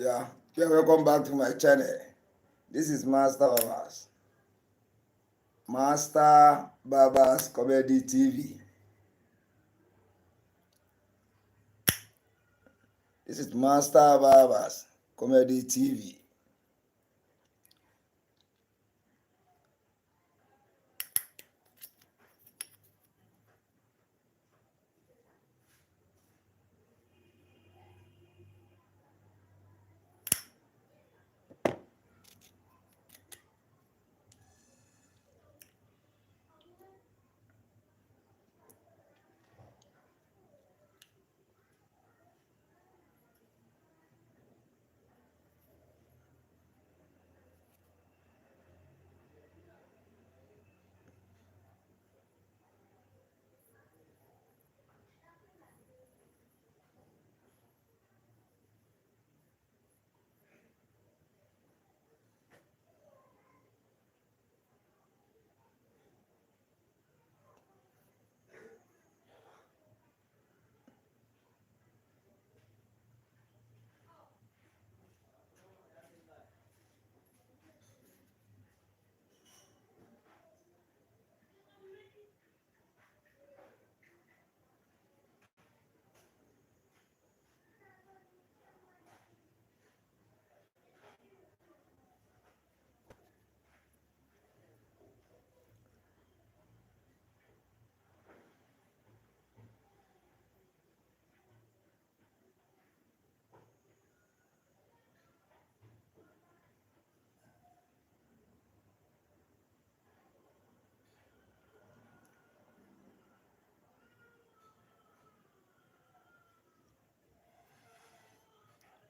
Yeah, welcome back to my channel. This is Master Babas Comedy TV. This is Master Babas Comedy TV.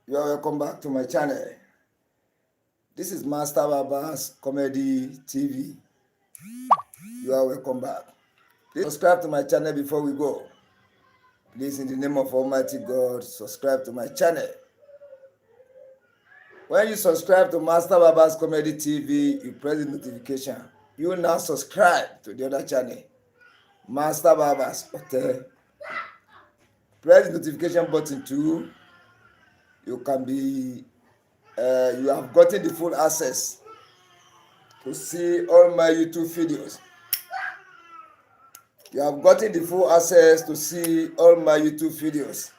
You are welcome back to my channel. This is Master Babas Comedy TV. You are welcome back. Please subscribe to my channel before we go. Please, in the name of Almighty God, subscribe to my channel. When you subscribe to Master Babas Comedy TV, you press the notification. You now subscribe to the other channel, Master Babas Hotel. Press the notification button too. You can be, you have gotten the full access to see all my YouTube videos. You have gotten the full access to see all my YouTube videos.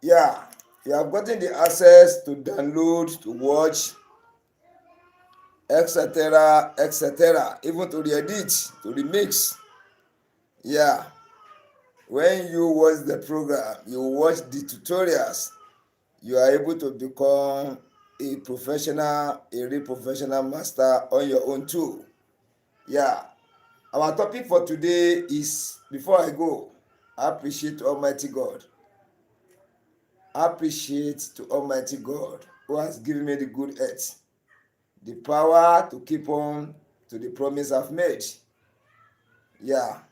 Yeah, you have gotten the access to download, to watch, etc., etc., even to re-edit, to remix. Yeah, when you watch the program, you watch the tutorials, you are able to become a professional, a real professional master on your own too. Yeah, our topic for today is, before I go, appreciate Almighty God. Appreciate to Almighty God who has given me the good health, the power to keep on to the promise I've made. Yeah,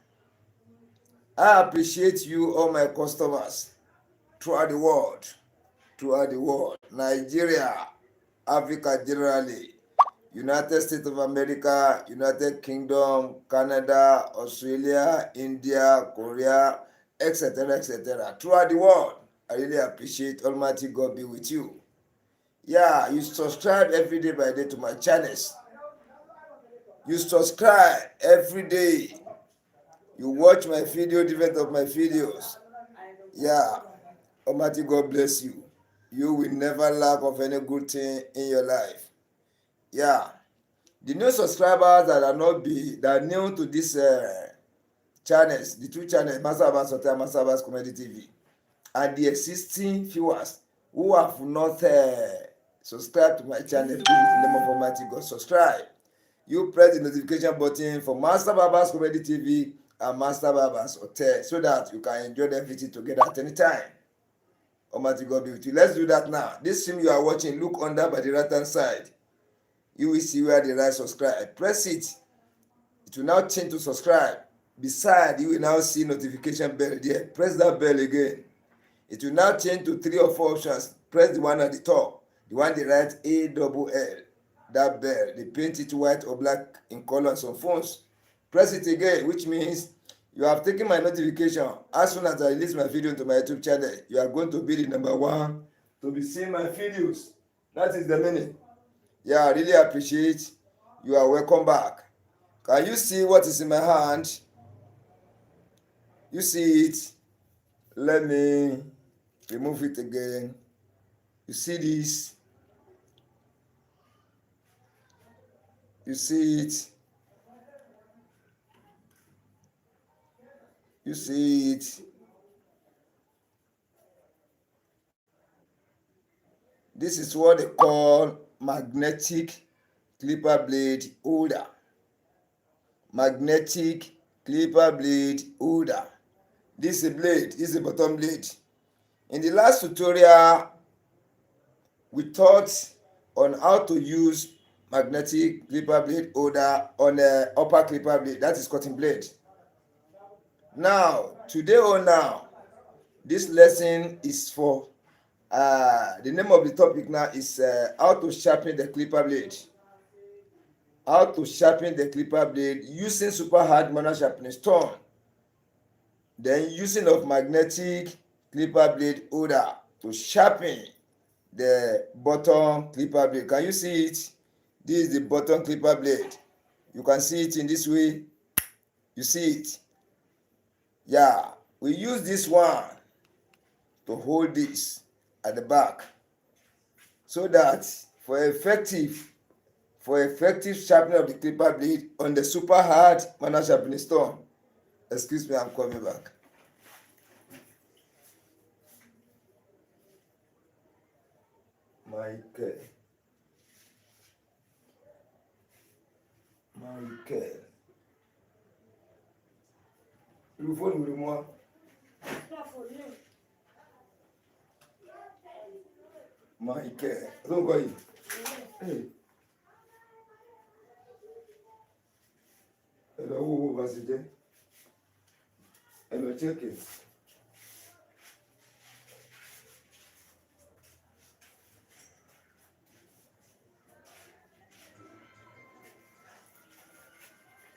I appreciate you, all my customers throughout the world, Nigeria, Africa generally, United States of America, United Kingdom, Canada, Australia, India, Korea, etc., etc. Throughout the world, I really appreciate Almighty God be with you. Yeah, you subscribe every day by day to my channels. You subscribe every day. You watch my video, different of my videos. Yeah, Almighty God bless you. You will never lack of any good thing in your life. Yeah, the new subscribers that are new to this channels, the two channels, Master Abbas Hotel, Master Abbas Comedy TV, and the existing viewers who have not subscribed to my channel, please, in the name of Almighty God, subscribe. You press the notification button for Master Abbas Comedy TV and Master Abbas Hotel so that you can enjoy everything together at any time. Almighty God be with you. Let's do that now. This stream you are watching, look under by the right hand side. You will see where the right subscribe. Press it. It will now change to subscribe. Beside, you will now see notification bell there. Press that bell again. It will now change to 3 or 4 options. Press the one at the top. The one they write ALL. That bell. They paint it white or black in color on some phones. Press it again, which means You have taken my notification. As soon as I release my video into my YouTube channel, you are going to be the number one to be seeing my videos. That is the meaning. Yeah, I really appreciate. You are welcome back. Can you see what is in my hand? You see it? Let me remove it again. You see this? You see it? You see it? This is what they call magnetic clipper blade holder. Magnetic clipper blade holder. This is a blade. This is a bottom blade. In the last tutorial, we taught on how to use magnetic clipper blade holder on a upper clipper blade, that is cutting blade. Now, today this lesson is for the name of the topic now is how to sharpen the clipper blade. How to sharpen the clipper blade using super hard manual sharpening stone. Then using of magnetic clipper blade holder to sharpen the bottom clipper blade. Can you see it? This is the bottom clipper blade. You can see it in this way. You see it? Yeah, we use this one to hold this at the back so that for effective sharpening of the clipper blade on the super hard manual sharpening stone. Excuse me, I'm coming back. Michael. Le phone ou moi? Michael. Donc, quoi? Alors, où va c'était? Alors, check it.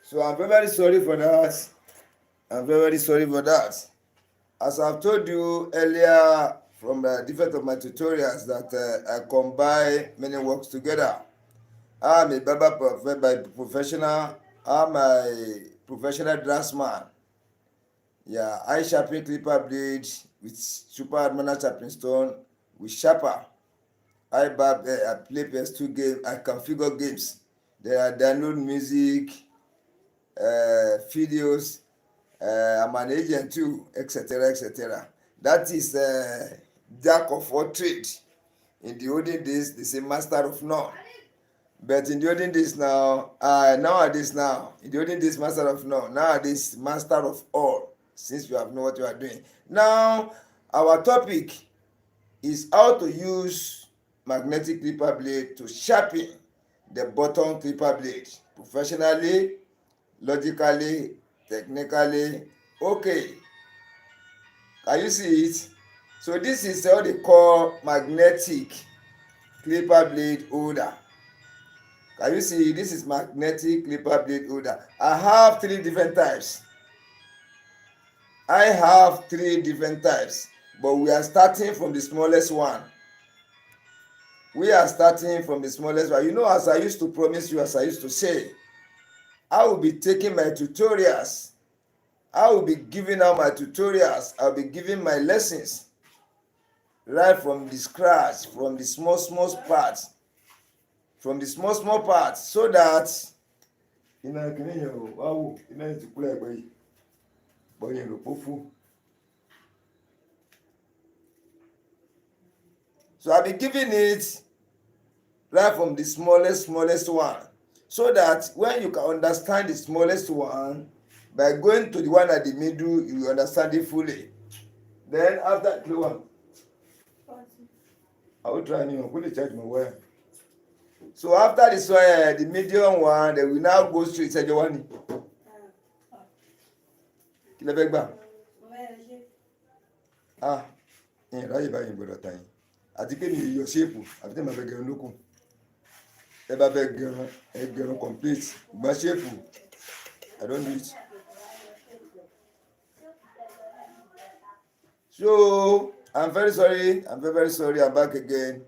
So I'm very sorry for that. As I've told you earlier from the different of my tutorials that I combine many works together. I'm a barber by professional. I'm a professional draftsman. Yeah, I sharpen clipper blade with super hard manual sharpening stone with sharper. I play PS2 game. I configure games. There are download music, videos. I'm an agent too, etc., etc. That is jack of all trade. In the olden days, they say master of none. But in the olden days now, in the olden days, master of none. Nowadays, master of all, since you have know what you are doing. Now, our topic is how to use magnetic clipper blade to sharpen the bottom clipper blade professionally, logically, technically. Okay, can you see it? So this is what they call magnetic clipper blade holder. Can you see? This is magnetic clipper blade holder. I have three different types, but we are starting from the smallest one. You know, as I used to promise you, as I used to say, I will be taking my tutorials. I will be giving out my tutorials. I'll be giving my lessons right from the scratch, from the small parts, so that so I'll be giving it right from the smallest one, so that when you can understand the smallest one, by going to the one at the middle, you will understand it fully. Then after the one, I will try and put the charge my wire. So after this one, the medium one, then we now go straight to the one. Ráyè báyìí gbọ́dọ̀ tàn yín àti pé mi yọ ṣéèpù àfi tẹ́ máa fẹ́ gẹrun lókun. Ẹ bá fẹ́ gẹrun ẹ gẹrun complete, ìgbà ṣéèpù I don't do it. So I'm very sorry. I'm very sorry. I'm back again.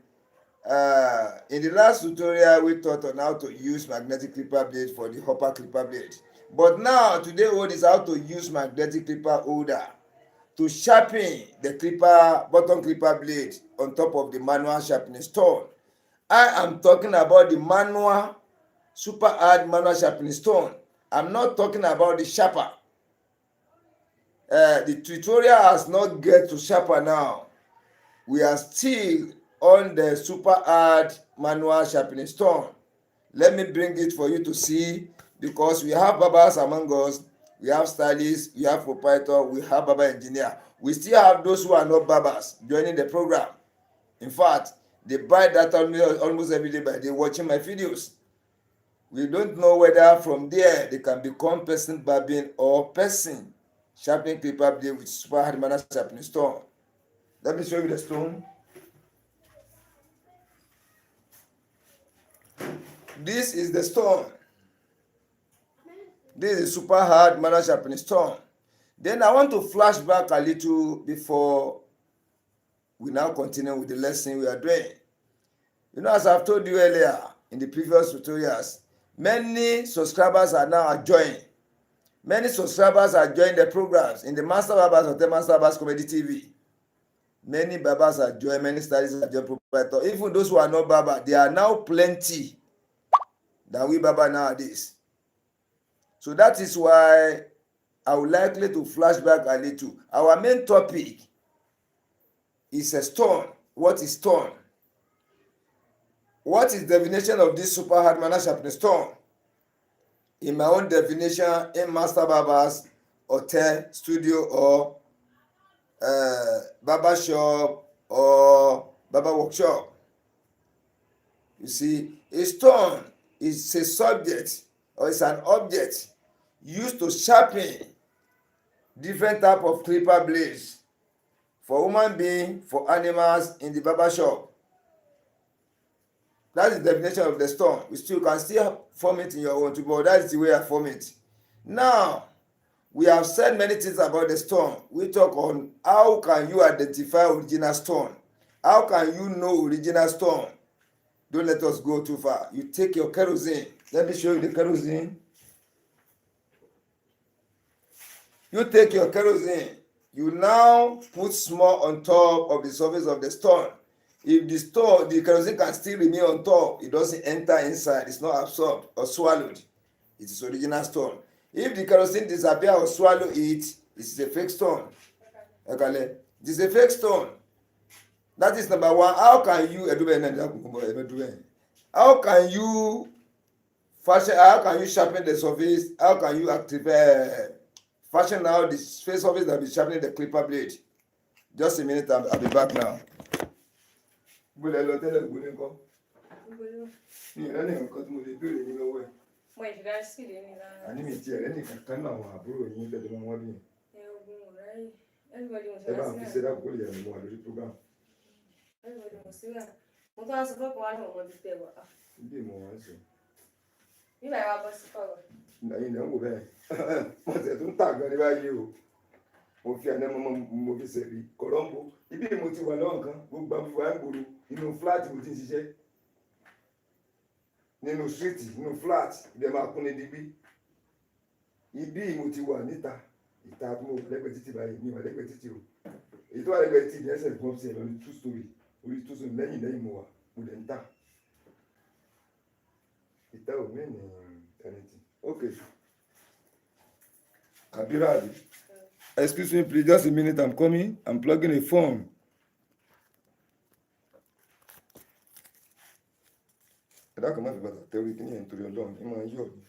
In the last tutorial, we taught on how to use magnetic clipper blade for the hopper clipper blade. But now, today one is how to use magnetic clipper holder to sharpen the clipper bottom clipper blade on top of the manual sharpening stone. I am talking about the manual, super hard manual sharpening stone. I'm not talking about the sharper. The tutorial has not get to sharper now. We are still on the super hard manual sharpening stone. Let me bring it for you to see, because we have barbers among us, we have stylists, we have proprietor, we have barber engineer. We still have those who are not barbers joining the program. In fact, they buy that almost every day by day watching my videos. We don't know whether from there they can become person barbing or person sharpening clipper blade with super hard manual sharpening stone. Let me show you the stone. This is the stone. This is super hard manual sharpening stone. Then I want to flash back a little before we now continue with the lesson we are doing. You know, as I've told you earlier in the previous tutorials, many subscribers are now joining. Many subscribers are joining the programs in the Master Barbers Hotel Master Barbers Comedy TV. Many barbers are joining, many stylists are joining proprietor. Even those who are not barber, they are now plenty than we barber nowadays. So that is why I would likely to flash back a little. Our main topic is a stone. What is stone? What is the definition of this super hard manual sharpening stone? In my own definition, in Master Barbers Hotel Studio or barber shop or barber workshop. You see, a stone is a subject or is an object used to sharpen different type of clipper blades for human being, for animals in the barber shop. That is the definition of the stone. You can still form it in your own, but that is the way I form it. Now, we have said many things about the stone. We talk on how can you identify original stone. How can you know original stone? Don't let us go too far. You take your kerosene. Let me show you the kerosene. You take your kerosene. You now put small on top of the surface of the stone. If the kerosene can still remain on top, it doesn't enter inside. It's not absorbed or swallowed. It is original stone. If the kerosene disappear or swallow it, it is a fake stone. Okay. It is a fake stone. That is number one. How can you sharpen the surface? How can you activate fashion out the face surface that will be sharpening the clipper blade? Just a minute, I'll be back now. Àní mi tiẹ̀ rẹ́ nìkan kan náà àwọn àbúrò yín tẹ́tẹ́ mọ́ wọ́n bí yẹn. Ẹ bá ń fi ṣe dákòó lè yàrá mọ́ wà lórí program. Mo tó wá sọ fún ọkùnrin àwọn ọmọdé tẹ̀ wá. Ibi ìmọ̀ wọn ń sọ. Nígbà yẹn wá bọ́ sí kọ̀rọ̀. Ẹ̀yin náà ń wò bẹ́ẹ̀. Mo tẹ̀ tó ń tà gan ní báyìí o. Mo fi àná mo fi ṣẹ̀rí kọ̀rọ̀ǹbó. Ibi ìmọ̀ ti wà lọ́wọ́ kan gbogbo àwọn ìwà ń gbòòrò inú fúláàtì mo ti ń ṣiṣẹ́. Nínú street nínú flat ibẹ̀ máa kún ní digbí. Ibi mo ti wà níta ìta tí mo lẹ́gbẹ̀ẹ́ títì báyìí ní ìwà lẹ́gbẹ̀ẹ́ títì o. Èyí tó wà lẹ́gbẹ̀ẹ́ títì ní ẹsẹ̀ ìgbọ́n sí ẹ̀ lọ ní 2 story orí 2 story lẹ́yìn mo wà mo lẹ̀ ń tà. Ìta ò mí ní anything. Okay. Kabiradi. Excuse me please, just a minute, I'm coming. I'm plugging a phone. Ẹ̀dá kan má fi bàtà tẹ́wé kí ní ẹ̀ ń torí Ọlọ́run ní máa ń yọ̀ ní.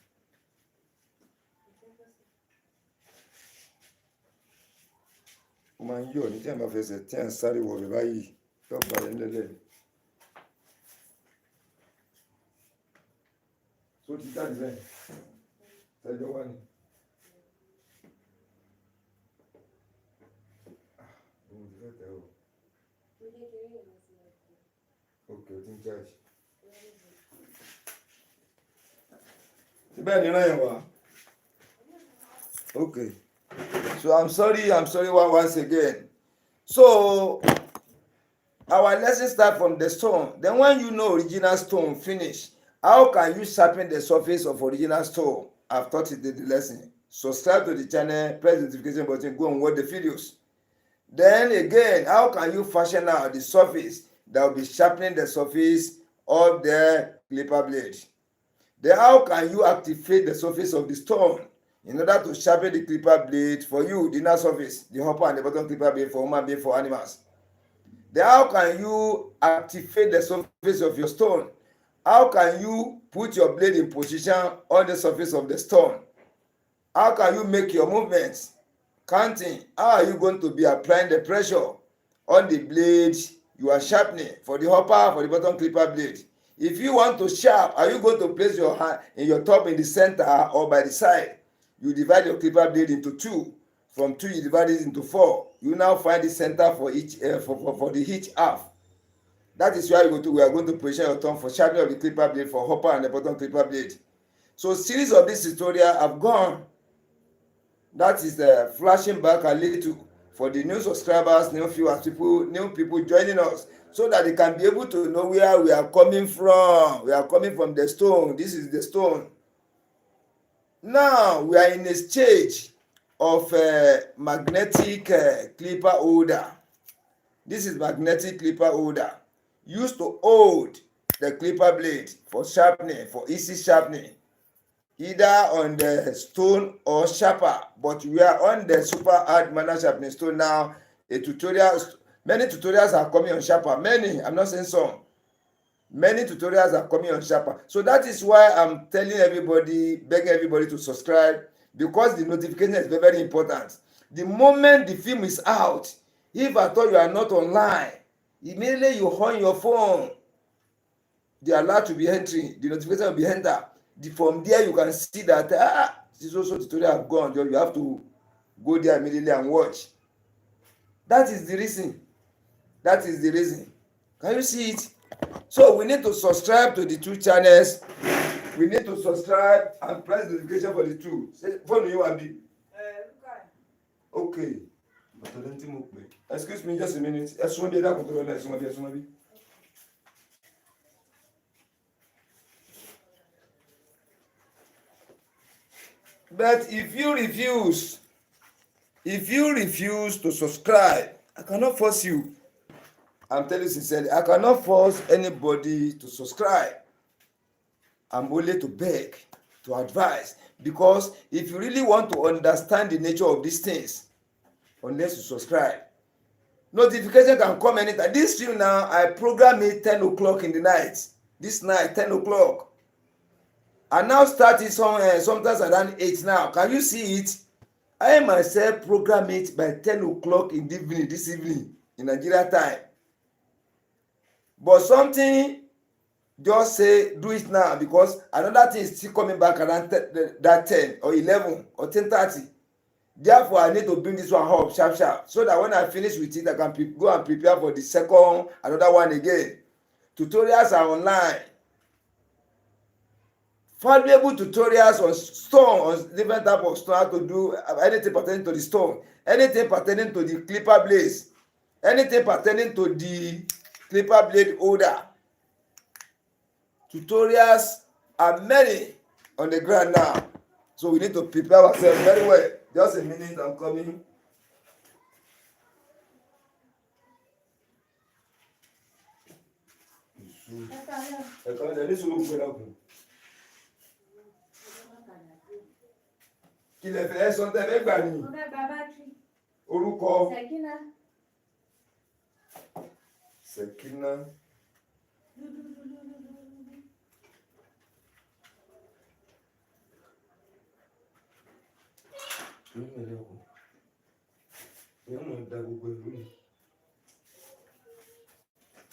Ó máa ń yọ̀ ní tí a bá fẹsẹ̀ tí a ń sáré wọ̀ rẹ̀ báyìí yóò bá rẹ̀ ńlẹ̀lẹ̀. Tó ti jáde bẹ́ẹ̀ tẹ́jọ́ wá ní. Mo ti fẹ́ tẹ́ o. Okay, o ti ń charge. Bẹ́ẹ̀ ni rán yẹn wá. Okay. So I'm sorry once again. So our lesson start from the stone. Then when you know original stone finish, how can you sharpen the surface of original stone? I've taught it in the lesson. Subscribe to the channel, press the notification button, go and watch the videos. Then again, how can you fashion out the surface that will be sharpening the surface of the clipper blade? Then how can you activate the surface of the stone in order to sharpen the clipper blade for you, the inner surface, the upper and the bottom clipper blade for human being, for animals? Then how can you activate the surface of your stone? How can you put your blade in position on the surface of the stone? How can you make your movements? Counting. How are you going to be applying the pressure on the blade you are sharpening, for the upper, for the bottom clipper blade? If you want to sharp, are you going to place your hand in your top in the center or by the side? You divide your clipper blade into two. From two, you divide it into four. You now find the center for each for the each half. That is why we are going to position your thumb for sharpening of the clipper blade for upper and the bottom clipper blade. So series of this tutorial have gone. That is flashing back a little for the new subscribers, new viewers, new people joining us, so that they can be able to know where we are coming from. We are coming from the stone. This is the stone. Now we are in a stage of magnetic clipper holder. This is magnetic clipper holder used to hold the clipper blade for sharpening, for easy sharpening, either on the stone or sharper. But we are on the super hard manual sharpening stone now. Many tutorials are coming on sharper. Many, I'm not saying some. Many tutorials are coming on sharper. So that is why I'm telling everybody, begging everybody to subscribe, because the notification is very, very important. The moment the film is out, if at all you are not online, immediately you on your phone, the alert will be entering, the notification will be entered. From there you can see that this also tutorial have gone. You have to go there immediately and watch. That is the reason. That is the reason. Can you see it? So we need to subscribe to the two channels. We need to subscribe and press the notification for the two. Phone you want be? Okay. Excuse me, just a minute. But if you refuse to subscribe, I cannot force you. I'm telling you sincerely, I cannot force anybody to subscribe. I'm only to beg, to advise, because if you really want to understand the nature of these things, unless you subscribe, notification can come anytime. This film now, I program it 10 o'clock in the night. This night, 10 o'clock. I now start it sometimes around 8 now. Can you see it? I myself program it by 10 o'clock in the evening, this evening, in Nigeria time. But something just say do it now, because another thing is still coming back around that 10 or 11 or 10:30. Therefore, I need to bring this one up sharp, so that when I finish with it, I can go and prepare for the second, another one again. Tutorials are online. Valuable tutorials on stone, on different type of stone, how to do anything pertaining to the stone, anything pertaining to the clipper blades, anything pertaining to the clipper blade holder. Tutorials are many on the ground now, so we need to prepare ourselves very well. Just a minute, I'm coming. Kí lẹ fẹ́ sọ tẹ́ fẹ́ gbà ní? Orúkọ Sekina.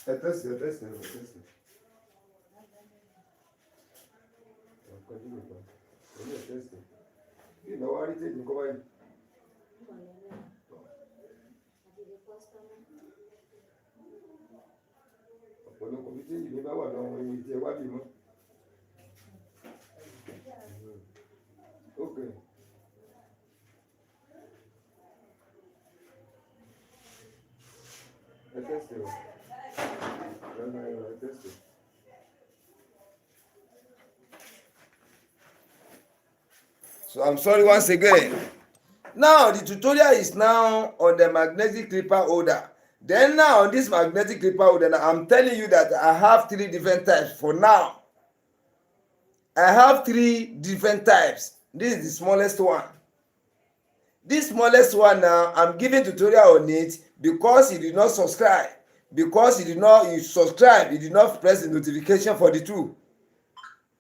Ẹ tẹ́sí. Ìnáwó àríjèjì kọ́ báyìí. Ọ̀pọ̀lọpọ̀ bí téèjì ní bá wà lọ́wọ́ ẹni tí ẹ wá bì mọ́. Okay. So I'm sorry once again. Now the tutorial is now on the magnetic clipper holder. Then now on this magnetic clipper holder, I'm telling you that I have 3 different types for now. I have 3 different types. This is the smallest one. This smallest one now, I'm giving tutorial on it because you did not subscribe. Because you subscribe, you did not press the notification for the 2.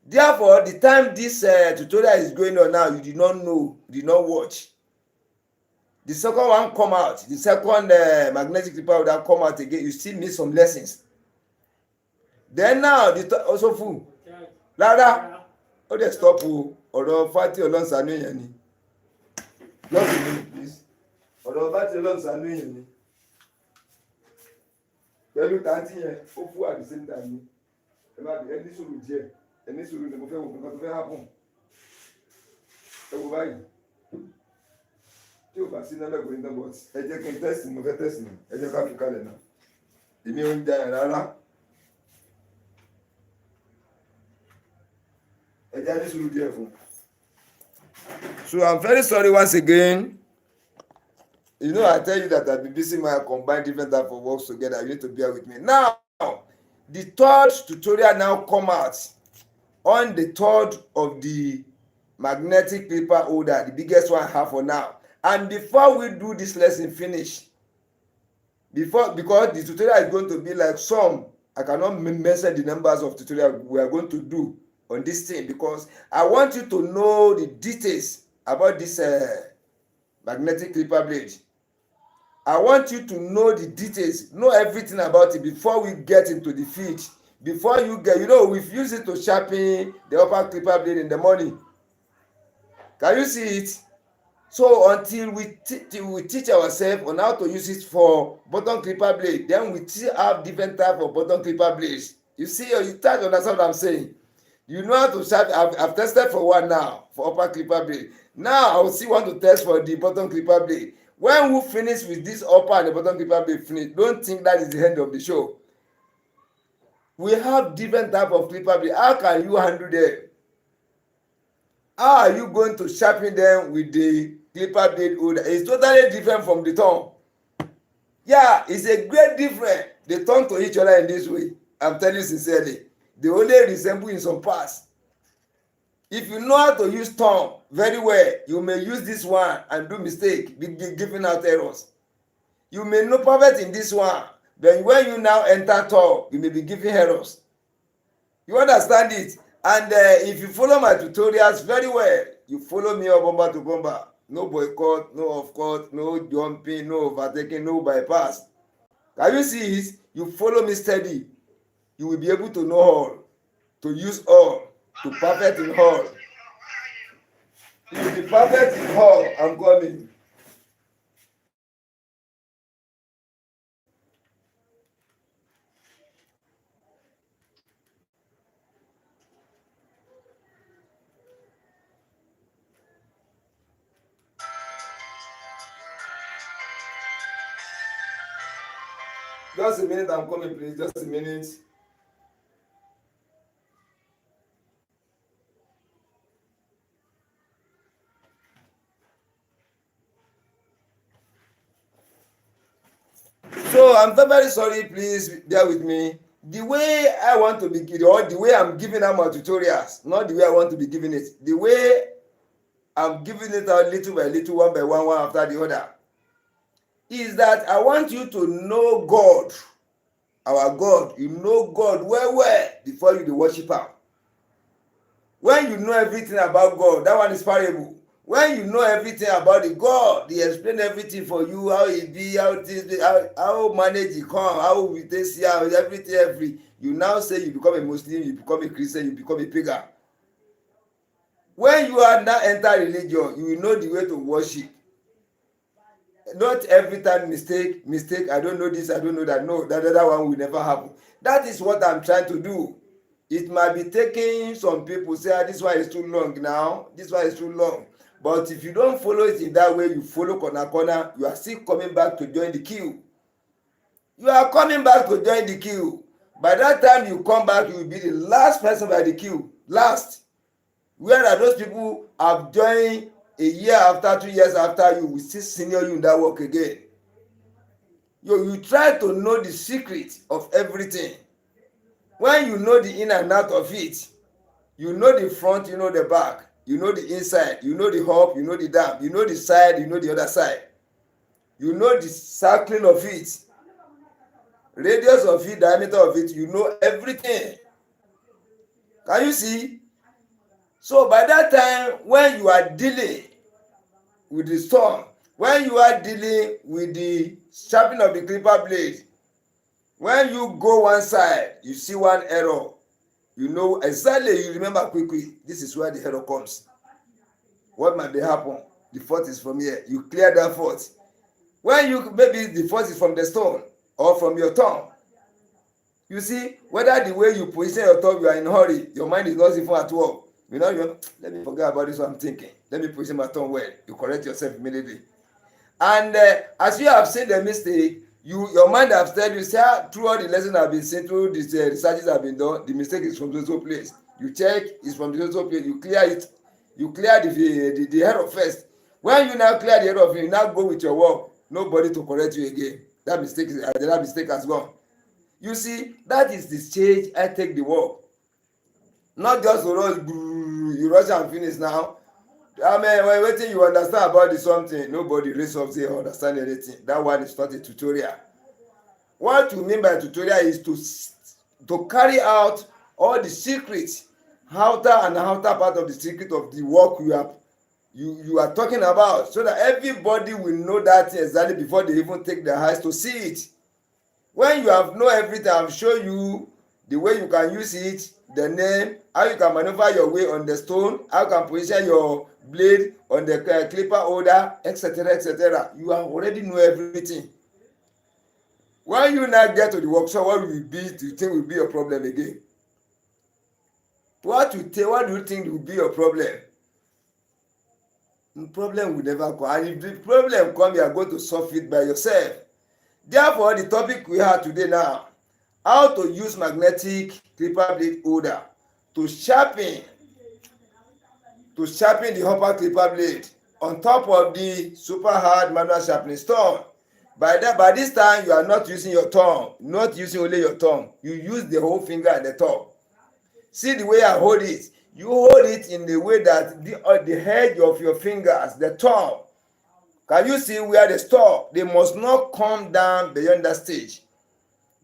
Therefore, the time this tutorial is going on now, you did not know, you did not watch. The second one come out, the second magnetic clipper will come out again, you still miss some lessons. Then now, also full. Rárá, ó dẹ̀ stop o, ọ̀rọ̀ Fati Ọlọ́nsàánú èèyàn ni. Just a minute please. Ọ̀rọ̀ Fati Ọlọ́nsàánú èèyàn ni. Pẹ̀lú tàǹtí yẹn, ó fún at the same time ni. Ẹ má bí ẹni sùúrù díẹ̀, ẹni sùúrù ni mo fẹ́ wo nǹkan tó fẹ́ happen. Ẹ wo báyìí. Tí o bá sí náà lẹ́kọ̀ọ́ ní tán bọ́ọ̀tì, ẹ jẹ́ kí n tẹ́sì mo fẹ́ tẹ́sì ni, ẹ jẹ́ ká fi kalẹ̀ náà. Èmi ò ń jayàn rárá. Ẹ jẹ́ ní sùúrù díẹ̀ fún. So I'm very sorry once again. You know, I tell you that I've been busy when I combine different types of works together. You need to bear with me. Now, the 3rd tutorial now come out on the 3rd of the magnetic clipper holder, the biggest one I have for now. And before we do this lesson finish, because the tutorial is going to be like some, I cannot mention the numbers of tutorial we are going to do on this thing because I want you to know the details about this magnetic clipper blade. I want you to know the details, know everything about it before we get into the field. Before you get, we've used it to sharpen the upper clipper blade in the morning. Can you see it? So until we teach ourselves on how to use it for bottom clipper blade, then we still have different type of bottom clipper blades. You see, you start to understand what I'm saying. You know how to sharpen. I've tested for one now for upper clipper blade. Now I will still want to test for the bottom clipper blade. When we finish with this upper and the bottom clipper blade finish, don't think that is the end of the show. We have different type of clipper blade. How can you handle them? How are you going to sharpen them with the clipper blade holder? It's totally different from the tongue. Yeah, it's a great difference. They turn to each other in this way. I'm telling you sincerely. They only resemble in some parts. If you know how to use tongue very well, you may use this one and do mistake, be giving out errors. You may know perfect in this one, but when you now enter tongue, you may be giving errors. You understand it? And if you follow my tutorials very well, you follow me up bumper to bumper. No boycott, no off court, no jumping, no overtaking, no bypass. Can you see it? You follow me steady. You will be able to know all, to use all, to perfect in all. You will be perfect in all. I'm coming. Just a minute, I'm coming, please. Just a minute. So I'm very sorry, please bear with me. The way I want to be given, or the way I'm giving out my tutorials, not the way I want to be giving it. The way I'm giving it out little by little, one by one after the other, is that I want you to know God, our God. You know God well before you worship Him. When you know everything about God, that one is parable. When you know everything about the God, they explain everything for you, how it be, how manage it come, how we see how everything. You now say you become a Muslim, you become a Christian, you become a pagan. When you are now enter religion, you will know the way to worship. Not every time mistake, I don't know this, I don't know that. No, that other one will never happen. That is what I'm trying to do. It might be taking some people say, this one is too long now, this one is too long. But if you don't follow it in that way, you follow corner, you are still coming back to join the queue. You are coming back to join the queue. By that time you come back, you will be the last person by the queue. Last. Whereas those people have joined a year after, 2 years after, you will still senior you in that work again. You try to know the secret of everything. When you know the in and out of it, you know the front, you know the back, you know the inside, you know the up, you know the down, you know the side, you know the other side, you know the circling of it, radius of it, diameter of it, you know everything. Can you see? So by that time, when you are dealing with the storm, when you are dealing with the sharpening of the clipper blade, when you go one side, you see one error, you know exactly, you remember quickly, this is where the error comes. What might be happen? The fault is from here. You clear that fault. When you, maybe the fault is from the stone or from your tongue. You see, whether the way you position your tongue, you are in a hurry, your mind is not even at work. You know, let me forget about this, what I'm thinking. Let me position my tongue well. You correct yourself immediately. And as you have seen the mistake, your mind has told you, say, through all the lessons I've been seen, through these researches have been done, the mistake is from the place. You check, it's from the place, you clear it. You clear the error first. When you now clear the error, you now go with your work. Nobody to correct you again. That mistake has gone. You see, that is the stage I take the work. Not just to rush, you rush and finish now. I mean, when waiting, you understand about the something. Nobody raise up say understand anything. That one is not a tutorial. What you mean by tutorial is to carry out all the secrets, outer and outer part of the secret of the work you are talking about, so that everybody will know that exactly before they even take their eyes to see it. When you have know everything, I've shown you the way you can use it, the name, how you can maneuver your way on the stone, how you can position your blade on the clipper holder, etc., etc. You have already know everything. When you now get to the workshop, what will be, do you think will be your problem again? What do you think will be your problem? The problem will never come. And if the problem comes, you are going to solve it by yourself. Therefore, the topic we have today now, how to use magnetic clipper blade holder to sharpen the upper clipper blade on top of the super hard manual sharpening stone. By this time, you are not using your thumb, not using only your thumb. You use the whole finger at the top. See the way I hold it. You hold it in the way that the edge of your fingers, the thumb, can you see where they stop? They must not come down beyond that stage.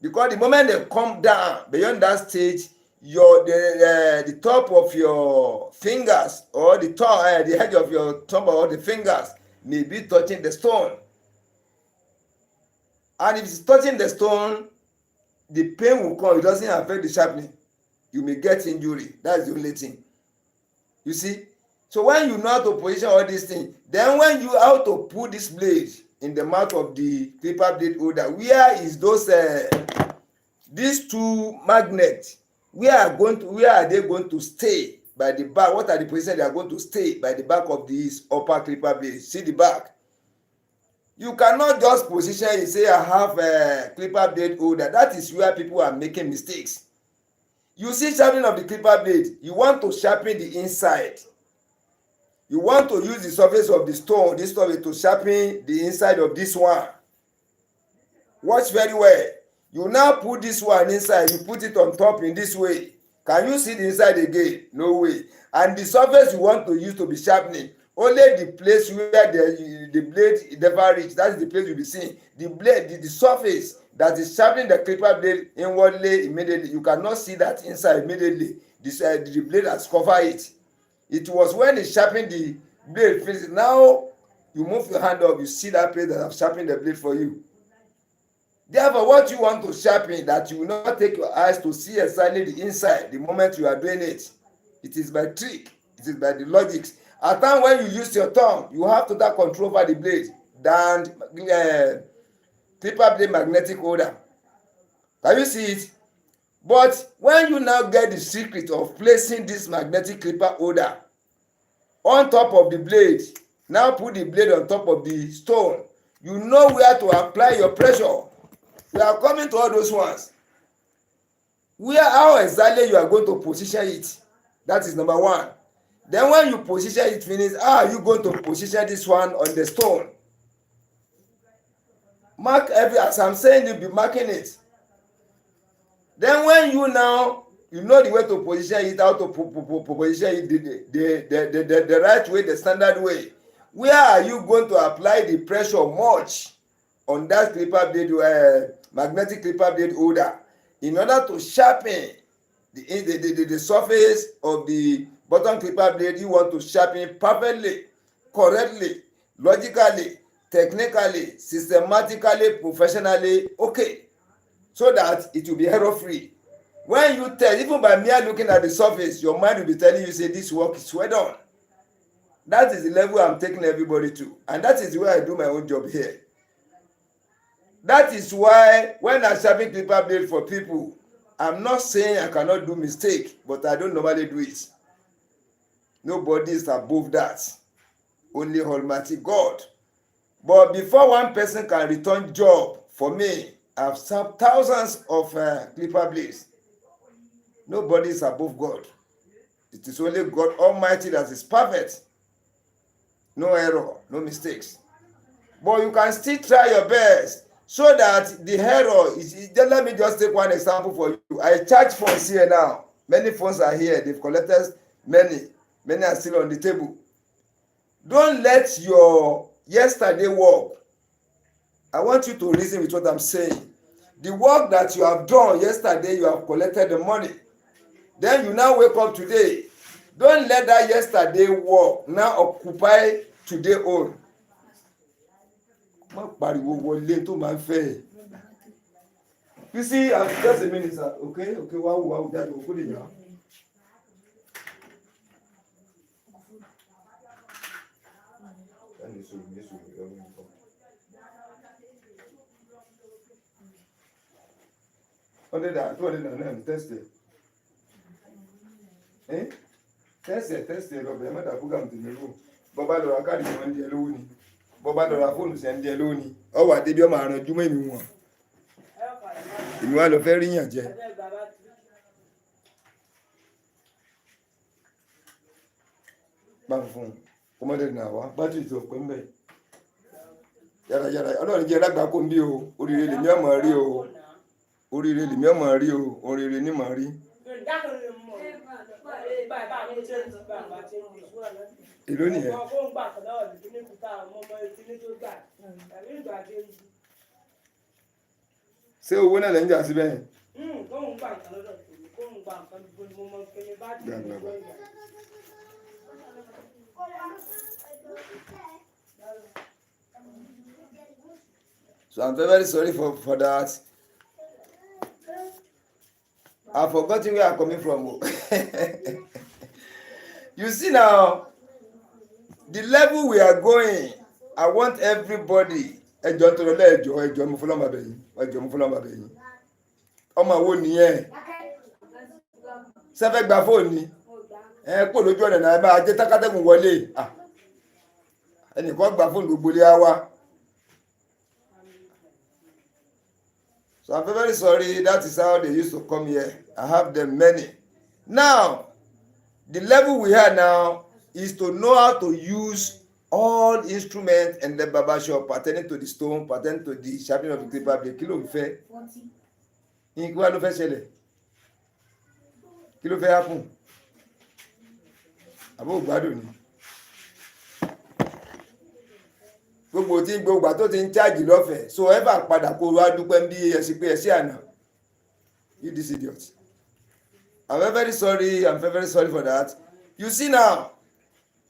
Because the moment they come down beyond that stage, the top of your fingers or the edge of your thumb or the fingers may be touching the stone. And if it's touching the stone, the pain will come. It doesn't affect the sharpening. You may get injury. That's the only thing. You see? So when you know how to position all these things, then when you how to put this blade in the mouth of the clipper blade holder, where is these two magnets? Where are they going to stay by the back? What are the positions they are going to stay by the back of this upper clipper blade? See the back. You cannot just position it, say I have a clipper blade holder. That is where people are making mistakes. You see sharpening of the clipper blade, you want to sharpen the inside. You want to use the surface of the stone, this stone, to sharpen the inside of this one. Watch very well. You now put this one inside, you put it on top in this way. Can you see the inside again? No way. And the surface you want to use to be sharpening, only the place where the blade never reach, that's the place you'll be seeing. The blade, the surface that is sharpening the clipper blade inwardly immediately, you cannot see that inside immediately. The blade has covered it. It was when it sharpened the blade. Now you move your hand up, you see that place that have sharpened the blade for you. Therefore, what you want to sharpen, that you will not take your eyes to see exactly the inside the moment you are doing it. It is by trick. It is by the logics. At times when you use your thumb, you have total control over the blade than clipper blade magnetic holder. Can you see it? But when you now get the secret of placing this magnetic clipper holder on top of the blade, now put the blade on top of the stone, you know where to apply your pressure. We are coming to all those ones. How exactly you are going to position it? That is number one. Then when you position it finish, how are you going to position this one on the stone? Mark as I'm saying, you'll be marking it. Then when you know the way to position it, how to position it the right way, the standard way. Where are you going to apply the pressure much on that clipper blade, magnetic clipper blade holder, in order to sharpen the surface of the bottom clipper blade? You want to sharpen perfectly, correctly, logically, technically, systematically, professionally, okay, so that it will be error free. When you tell, even by mere looking at the surface, your mind will be telling you, say, this work is well done. That is the level I'm taking everybody to, and that is where I do my own job here. That is why when I sharpen clipper blade for people, I'm not saying I cannot do mistake, but I don't normally do it. Nobody is above that. Only Almighty God. But before one person can return job for me, I've served thousands of clipper blades. Nobody is above God. It is only God Almighty that is perfect. No error, no mistakes. But you can still try your best so that the error is. Let me just take one example for you. I charge phones here now. Many phones are here. They've collected many. Many are still on the table. Don't let your yesterday work. I want you to reason with what I'm saying. The work that you have done yesterday, you have collected the money. Then you now wake up today. Don't let that yesterday work now occupy today own. You see, just a minute, sir. Okay, wow, that will put it down. Test it. Test it. Bọ́bá lọ ra káàdì wọn ń di ẹ lówó ni. Bọ́bá lọ ra fóònù sí ẹ ń di ẹ lówó ni. Ọwọ́ àdébí ọmọ àrùn júmọ́ èmi wọn. Èmi wá lọ fẹ́ ríyàn jẹ. Báwo fún un? Ọmọdé náà wá. Bátìrì tó pé ń bẹ̀. Yàrá Ọlọ́run jẹ́ lágbàá kó ń bí o. Oríire lèmi ọmọ rí o. Oríire lèmi ọmọ rí o. Oríire ní màá rí. Èló nìyẹn? Ṣé owó náà lẹ́ ń jà síbẹ̀ yẹn? So I'm very sorry for that. I've forgotten where I'm coming from. You see now, the level we are going, I want everybody. Ẹjọ́ tó lọ ẹjọ́ mo fọlọ́mọ abẹ́yìn. Ọmọ wo nìyẹn? Sẹ́fẹ́ gba fóònù ni. Pò lójú ọ̀nà náà máa jẹ́ tákàtẹ́gùn wọlé. Ẹnìkan gba fóònù gbogbo ilé wa. So I'm very sorry. That is how they used to come here. I have them many. Now, the level we are now is to know how to use all instruments and the barber shop pertaining to the stone, pertaining to the sharpening of the clipper blade. Kí ló ń fẹ́? Kí wá ló fẹ́ ṣẹlẹ̀? Kí ló fẹ́ happen? Àbó gbádùn ni. Gbogbo tó ti ń chájì lọ́fẹ̀ẹ́. So ever padà kó wá dúpẹ́ bí ẹ̀sìn pé ẹ̀sìn àná. You this idiot. I'm very sorry for that. You see now,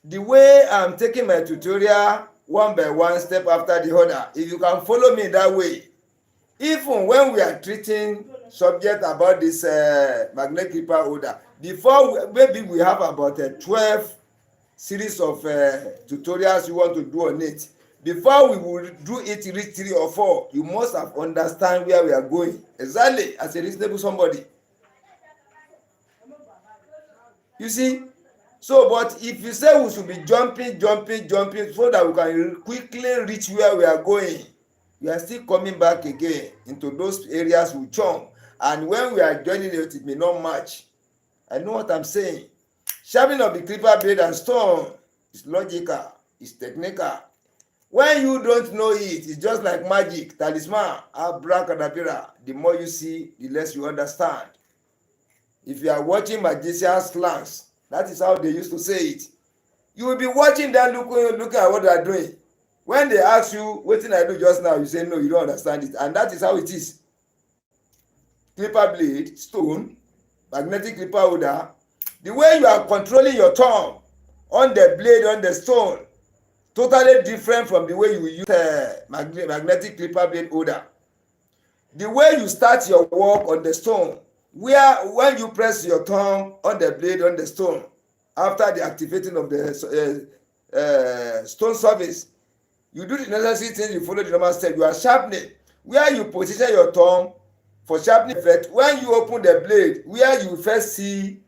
the way I'm taking my tutorial one by one, step after the other, if you can follow me that way, even when we are treating subject about this magnetic clipper holder, maybe we have about 12 series of tutorials you want to do on it. Before we will do it, reach 3 or 4, you must have understand where we are going. Exactly, as a reasonable somebody. You see? So, but if you say we should be jumping, so that we can quickly reach where we are going, we are still coming back again into those areas we chomp, and when we are joining it, it may not match. I know what I'm saying. Sharpening of the clipper blade and stone is logical, it's technical. When you don't know it, it's just like magic, talisman, abracadabra. The more you see, the less you understand. If you are watching magician's slangs, that is how they used to say it. You will be watching them looking at what they are doing. When they ask you, what did I do just now? You say, no, you don't understand it. And that is how it is. Clipper blade, stone, magnetic clipper holder. The way you are controlling your thumb on the blade, on the stone, totally different from the way you use magnetic clipper blade holder. The way you start your work on the stone, when you press your thumb on the blade on the stone, after the activating of the stone surface, you do the necessary things, you follow the normal step, you are sharpening. Where you position your thumb for sharpening effect, when you open the blade, where you first see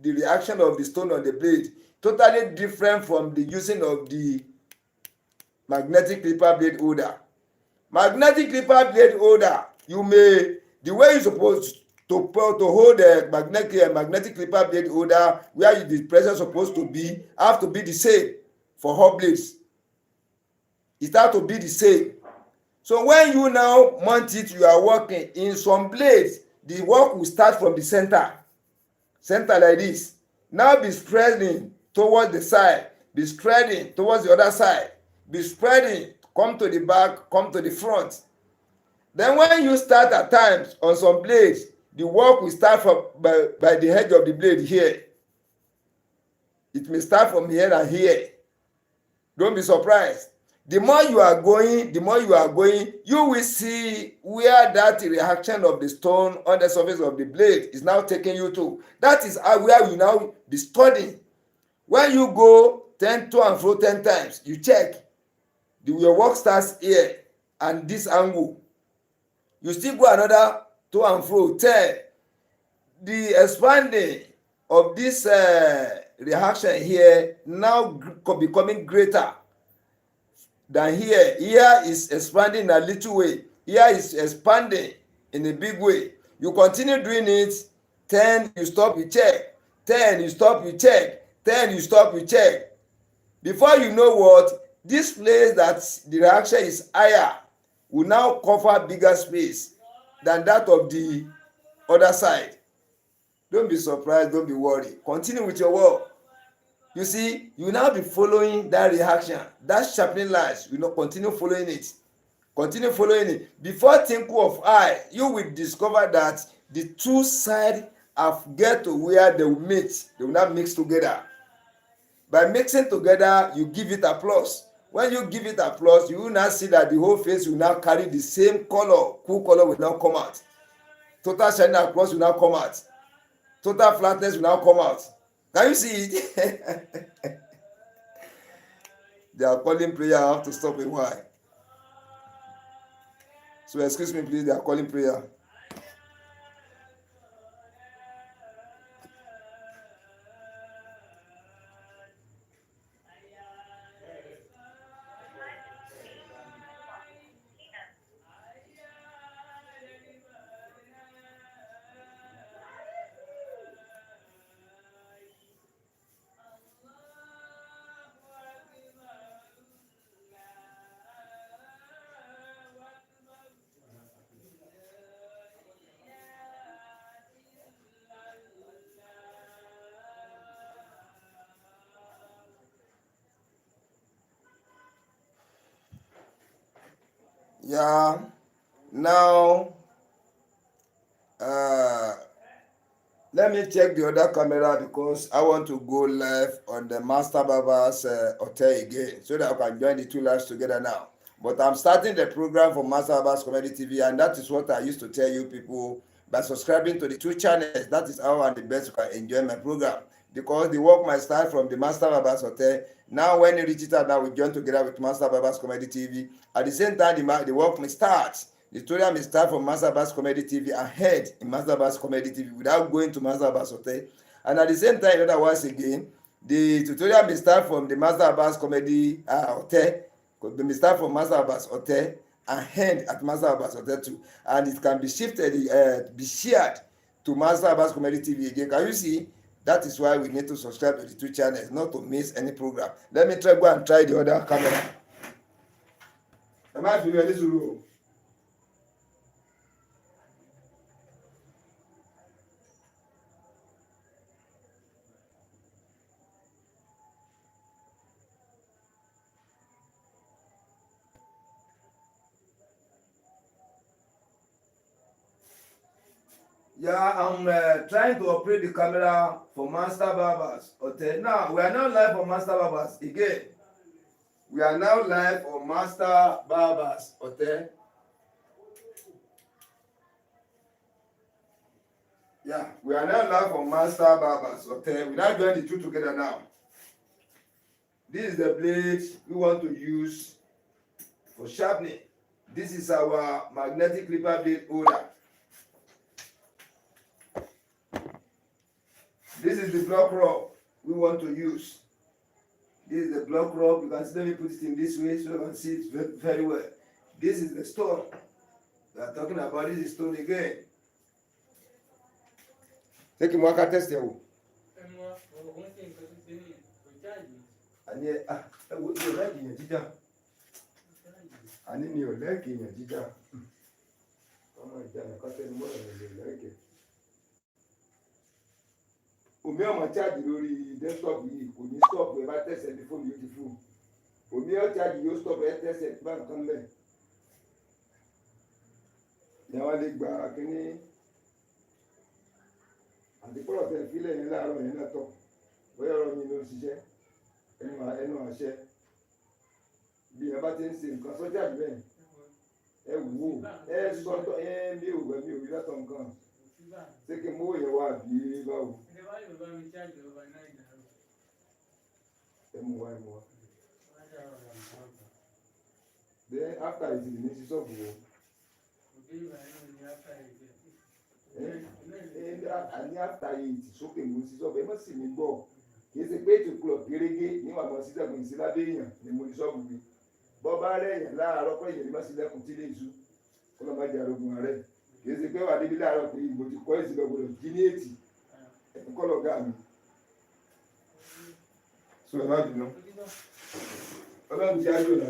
the reaction of the stone on the blade, totally different from the using of the magnetic clipper blade holder. Magnetic clipper blade holder, you may, the way you supposed to hold the magnetic clipper blade holder, where the pressure supposed to be, have to be the same for hot blades. It has to be the same. So when you now mount it, you are working in some blades, the work will start from the center like this. Now be spreading towards the side, be spreading towards the other side, be spreading, come to the back, come to the front. Then when you start at times on some blades, the work will start from by the edge of the blade here. It may start from here and here. Don't be surprised. The more you are going, you will see where that reaction of the stone on the surface of the blade is now taking you to. That is where you now be studying. When you go to and fro 10 times, you check. Your work starts here and this angle. You still go another to and fro 10. The expanding of this reaction here now becoming greater than here. Here is expanding in a little way. Here is expanding in a big way. You continue doing it. 10, you stop, you check. 10, you stop, you check. 10, you stop, you check. Before you know what, this place that the reaction is higher will now cover bigger space than that of the other side. Don't be surprised, don't be worried. Continue with your work. You see, you will now be following that reaction, that sharpening lines. You know, continue following it. Continue following it. Before twinkle of eye, you will discover that the two sides have get to where they will meet. They will not mix together. By mixing together, you give it applause. When you give it applause, you will now see that the whole face will now carry the same color. Cool color will now come out. Total shining across will now come out. Total flatness will now come out. Can you see it? They are calling prayer. I have to stop a while. So excuse me, please. They are calling prayer. Yeah. Now, let me check the other camera because I want to go live on the Master Barber's hotel again so that I can join the two lives together now. But I'm starting the program for Master Barber's Comedy TV, and that is what I used to tell you people by subscribing to the two channels. That is how I'm the best you can enjoy my program, because the work might start from the Master Barber's hotel. Now, when you reach it out, now we join together with Master Barber's Comedy TV. At the same time, the work may start. The tutorial may start from Master Barber's Comedy TV ahead in Master Barber's Comedy TV without going to Master Barber's hotel. And at the same time, in other words again, the tutorial may start from the Master Barber's Comedy hotel. They may start from Master Barber's hotel. and end at Master Barbers Hotel too, and it can be shifted, be shared to Master Barbers Comedy TV again. Can you see? That is why we need to subscribe to the two channels, not to miss any program. Let me go and try the other camera. Ẹ má fi ẹni sùúrù o. Yeah, I'm trying to operate the camera for Master Barbers Hotel. Now, we are now live on Master Barbers again. We are now live on Master Barbers Hotel. Yeah, we are now live on Master Barbers Hotel. We now join the two together now. This is the blade we want to use for sharpening. This is our magnetic clipper blade holder. This is the block rod we want to use. This is the block rod. You can see, let me put it in this way so you can see it very, very well. This is the stone we are talking about. This is stone again. Take him walk and test it. Ani ni o lẹ́ẹ̀kì èèyàn jíjà. Ọmọ ìjà nìkan tẹnu mọ́ ẹ̀rọ lè lẹ́ẹ̀kì. Omi ọmọ cháàjì lórí desktop yìí kò ní stop ẹ bá tẹ̀sẹ̀ ní fóònù yóò ti fún. Omi ọ cháàjì yóò stop ẹ tẹ̀sẹ̀ bá nǹkan lẹ̀. Ìyàwó lè gba kínní. Àdìpọ̀lọ̀ tẹ̀ fílẹ̀ yẹn láàárọ̀ yẹn náà tọ̀. Bóyá ọ̀rọ̀ mi ló ń ṣiṣẹ́. Ẹnu àṣẹ. Bí ẹ bá ti ń ṣe nǹkan sọ́jà bẹ́ẹ̀ ẹ wò ẹ sọ́tọ̀ ẹ bí òwò mi ò rí látọ̀ nǹkan ṣé kí n mú òye wá bí báwo. Ẹ mú wá ẹ mú wá. Then after it ní sí ṣọ́ọ̀bù wo. Àní after it sókè mú sí ṣọ́ọ̀bù ẹ mọ̀ sí mi gbọ́ kì í ṣe pé 8 o'clock gẹ́gẹ́ níwọ̀n àmọ́ sísẹ́gun ìsílábẹ́ èèyàn ni mo ní ṣọ́ọ̀bù mi. Bọ́bá rẹ̀ yẹn láàárọ̀ pé ìyẹn bá sílẹ̀kùn tí lè zu kó lọ́ máa jẹ arógun rẹ̀ kì í ṣe pé wà níbi láàárọ̀ pé ìbò ti kọ́ ìsìlẹ̀ gbọdọ̀ jí ní 8 ẹ̀kú kọ́ lọ́gà mi. Sọ ẹ má bínú ọlọ́run ti ájò lọ.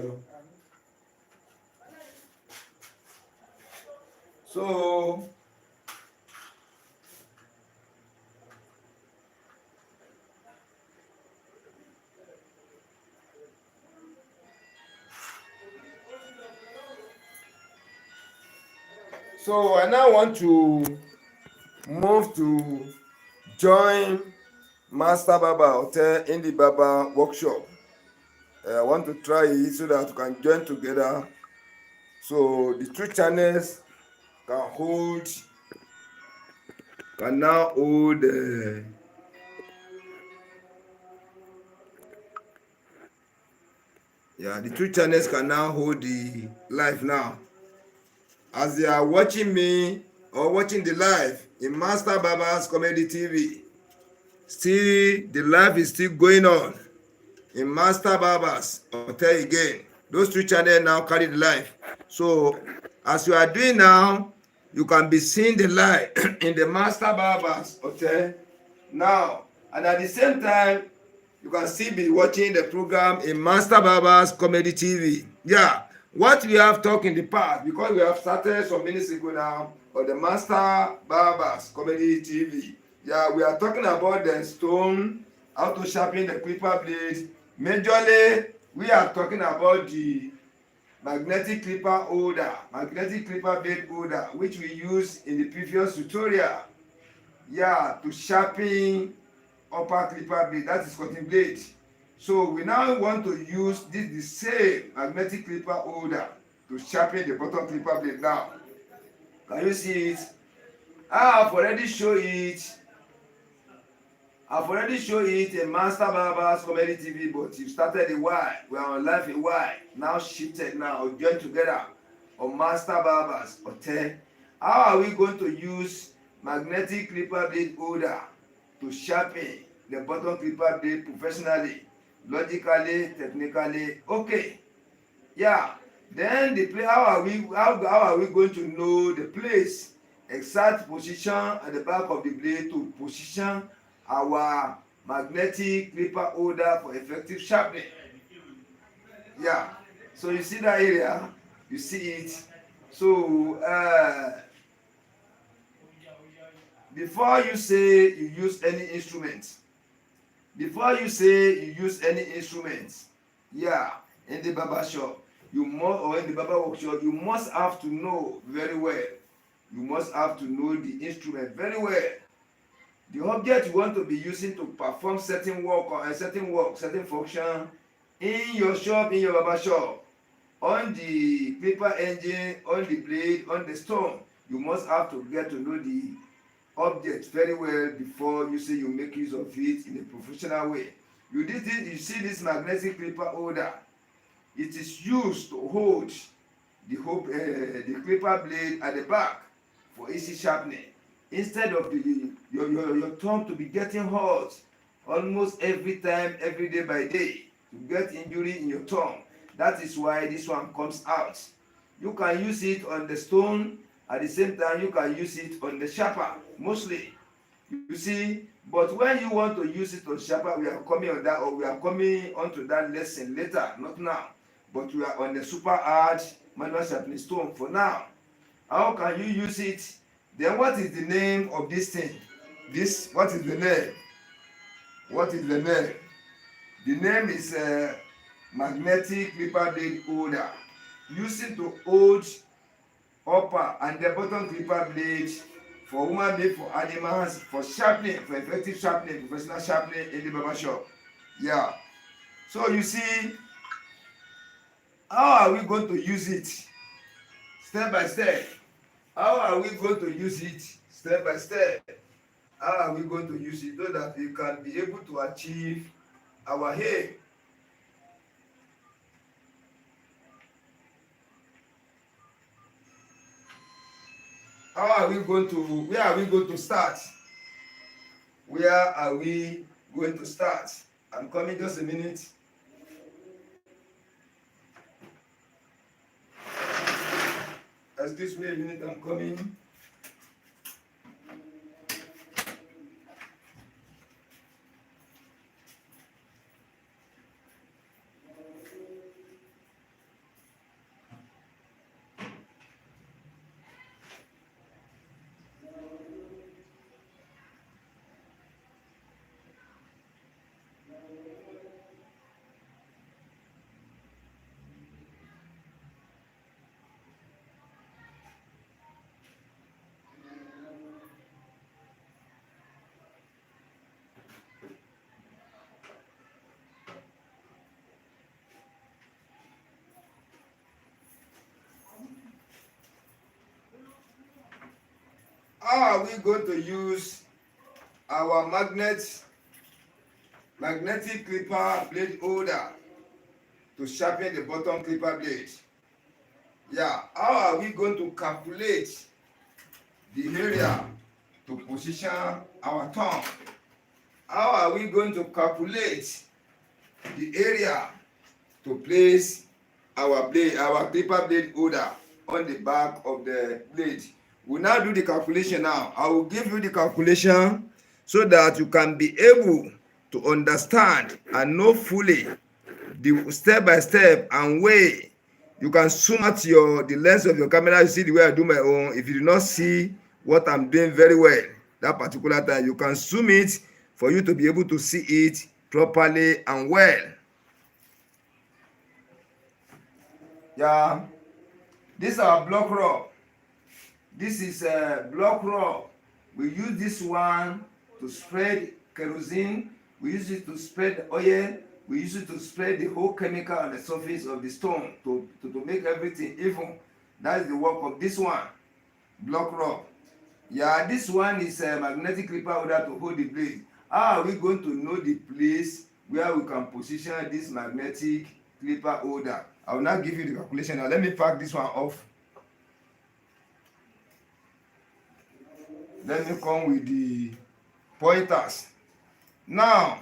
So I now want to move to join Master Barber Hotel in the barber workshop. I want to try it so that we can join together. So the two channels can now hold the two channels can now hold the live now. As they are watching me or watching the live in Master Barbers Comedy TV, still the live is still going on in Master Barbers Hotel again. Those two channels now carry the live. So as you are doing now, you can be seeing the live in the Master Barbers Hotel now, and at the same time, you can still be watching the program in Master Barbers Comedy TV. Yeah. What we have talked in the past, because we have started some minutes ago now on the Master Barbers Comedy TV. Yeah, we are talking about the stone, how to sharpen the clipper blade. Majorly, we are talking about the magnetic clipper holder, magnetic clipper blade holder, which we used in the previous tutorial. Yeah, to sharpen upper clipper blade, that is cutting blade. So we now want to use the same magnetic clipper holder to sharpen the bottom clipper blade now. Can you see it? I have already shown it. I've already shown it in Master Barbers Comedy TV, but you started a while. We are on live a while. Now shifted now, join together on Master Barbers Hotel. How are we going to use magnetic clipper blade holder to sharpen the bottom clipper blade professionally, logically, technically? Okay. Yeah. Then the place, how are we going to know the place, exact position at the back of the blade to position our magnetic clipper holder for effective sharpening? Yeah. So you see that area, you see it. So before you say you use any instrument, yeah, in the barber shop, or in the barber workshop, you must have to know very well. You must have to know the instrument very well. The object you want to be using to perform certain work or certain function in your shop, in your barber shop, on the clipper engine, on the blade, on the stone, you must have to get to know the object very well before you say you make use of it in a professional way. You see this magnetic clipper holder. It is used to hold the clipper blade at the back for easy sharpening. Instead of your thumb to be getting hurt almost every time, every day by day, to get injury in your thumb. That is why this one comes out. You can use it on the stone, at the same time you can use it on the sharper mostly. You see, but when you want to use it on sharper, we are coming on that, or we are coming onto that lesson later, not now. But we are on the super hard manual sharpening stone for now. How can you use it? Then what is the name of this thing? What is the name? The name is magnetic clipper blade holder. Using to hold upper and the bottom clipper blade for human being, for animals, for sharpening, for effective sharpening, professional sharpening in the barber shop. Yeah. So you see, how are we going to use it? Step by step. How are we going to use it? Step by step. How are we going to use it so that we can be able to achieve our aim? Where are we going to start? Where are we going to start? I'm coming, just a minute. Excuse me a minute, I'm coming. How are we going to use our magnetic clipper blade holder to sharpen the bottom clipper blade? Yeah, how are we going to calculate the area to position our thumb? How are we going to calculate the area to place our clipper blade holder on the back of the blade? We'll now do the calculation now. I will give you the calculation so that you can be able to understand and know fully the step by step and way. You can zoom out the lens of your camera. You see the way I do my own. If you do not see what I'm doing very well that particular time, you can zoom it for you to be able to see it properly and well. Yeah, this is our block rod. This is a block rod. We use this one to spread kerosene. We use it to spread oil. We use it to spread the whole chemical on the surface of the stone to make everything even. That is the work of this one, block rod. Yeah, this one is a magnetic clipper holder to hold the blade. How are we going to know the place where we can position this magnetic clipper holder? I will now give you the calculation. Now let me pack this one off. Let me come with the pointers. Now,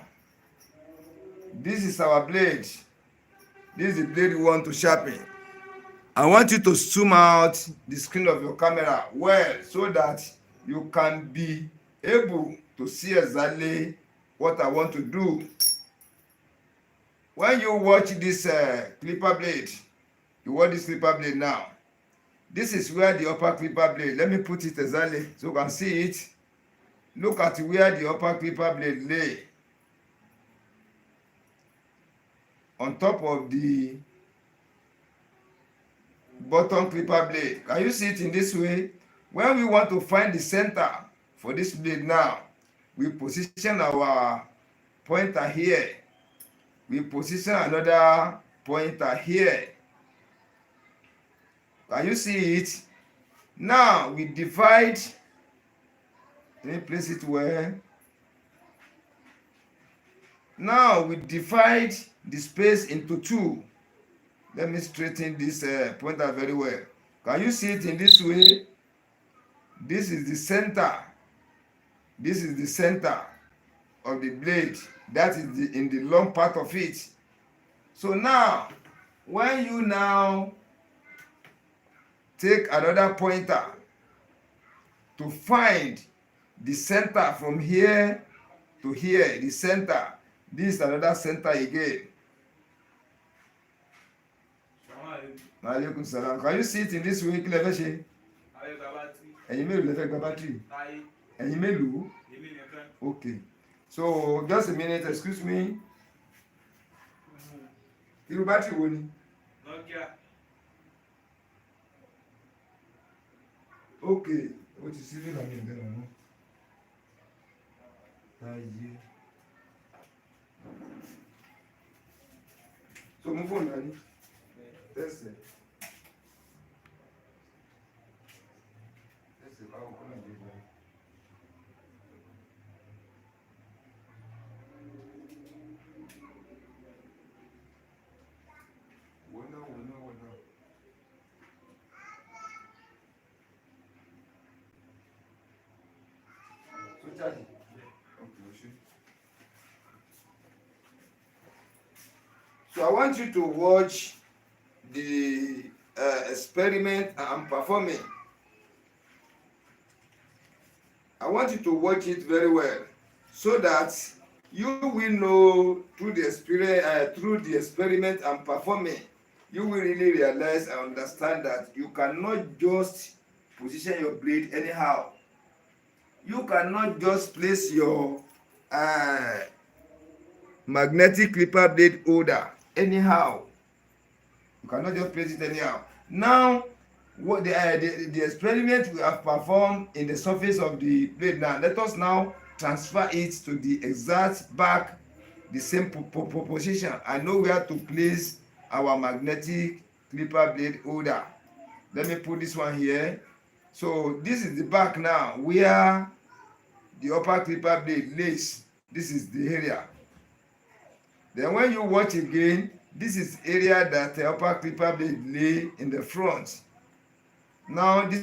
this is our blade. This is the blade we want to sharpen. I want you to zoom out the screen of your camera well so that you can be able to see exactly what I want to do. When you watch this clipper blade, you watch this clipper blade now. This is where the upper clipper blade, let me put it exactly so you can see it. Look at where the upper clipper blade lay on top of the bottom clipper blade. Can you see it in this way? When we want to find the center for this blade now, we position our pointer here. We position another pointer here. Can you see it? Now we divide. Let me place it where. Now we divide the space into two. Let me straighten this pointer very well. Can you see it in this way? This is the center. This is the center of the blade. That is in the long part of it. So now, when you now take another pointer to find the center from here to here, the center, this is another center again. Alaikum salam. Can you see it in this way? Kí lẹ fẹ́ ṣe? Ẹ̀yin mélòó lẹ fẹ́ gba battery? Ẹ̀yin mélòó? Okay. So just a minute, excuse me. Irú battery wo ni? Okay. O ti sí nígbà mi ìbẹ̀rẹ̀ náà. Táyé. So mú fóònù náà ní. Tẹ́sẹ̀. Tẹ́sẹ̀ báwo kọ́ náà dé báyìí. Wọ́n náà. So charge it. Okay, so I want you to watch the experiment I'm performing. I want you to watch it very well so that you will know through the experience, through the experiment I'm performing, you will really realize and understand that you cannot just position your blade anyhow. You cannot just place your magnetic clipper blade holder anyhow. You cannot just place it anyhow. Now, what the experiment we have performed in the surface of the blade now, let us now transfer it to the exact back, the same position. I know where to place our magnetic clipper blade holder. Let me put this one here. So this is the back now where the upper clipper blade lays. This is the area. Then when you watch again, this is area that the upper clipper blade lay in the front. Now this